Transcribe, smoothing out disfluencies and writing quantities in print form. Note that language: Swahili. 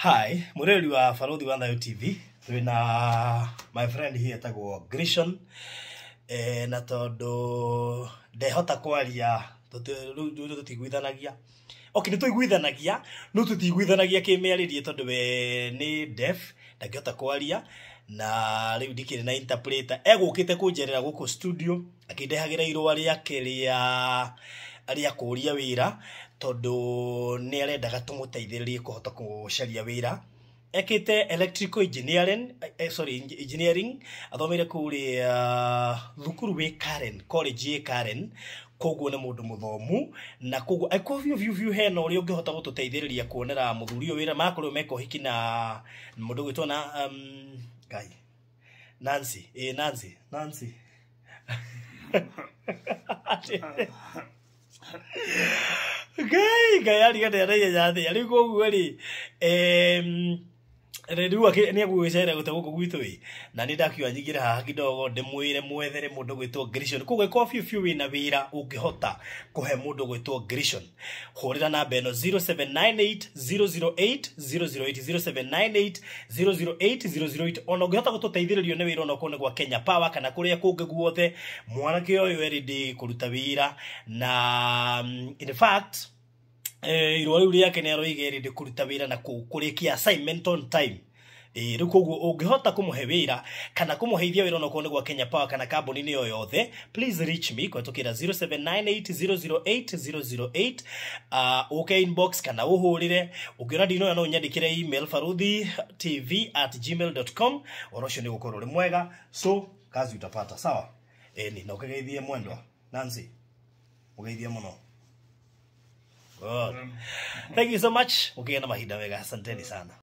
Hi, mureli wa Farodhi wa Thayo TV. Twina my friend here tagwo Grishon. Na tondu ndehota kwaria tutiguithanagia. Okay, nituiguithanagia, no tutiguithanagia kimiaririe tondu we ni deaf, ndangihota kwaria na riu ndikire na interpreter. Egukite kunjerera guku studio akindehagira irwa riake ria kuria wira tondu ni arendaga tumuteithiririe kuhota kucaria wira. Ekite electrical engineering athomeire kuri thukuru we Karen college ye Karen koguo ne mundu muthomu na koguo aikoviu view heno uri ungihota gututeithiriria kuonera muthuri wira makuru meko hiki na mundu gwitwa na guy Nancy Guy ali gade yathi ali koguo ri Redu ni agwicera gutaguko gwitu wi na ni ndakiwa nyigira haha kidogo ndimwire mwethere mundu gwitwo Grishon koguo coffee few wina wira ungihota kuhe mundu gwitwo Grishon hurira namba eno 0798008008 0798008008 ono ungihota gututeithiririo ni wira ono kone gwa Kenya Power kana kuria kungi guothe mwanake uyu ready kuruta wira na in fact irwa riu riake ni aroige ready kuruta wira na kurikia assignment on time riu koguo ungihota kumuhe wira kana kumuheithia wira ono kone gwa Kenya Power kana kambuni ni yoyothe please reach me kwa tukira 0798008008 okay inbox kana uhurire ungiona ndino no nyandikire email farudhi.tv@gmail.com orosho ni gukorwo ri mwega so kazi utapata sawa ni na ukageithie mwendwa Nancy ugeithie muno. Good. Thank you so much. Okay, na mahinda wega. Asanteni sana.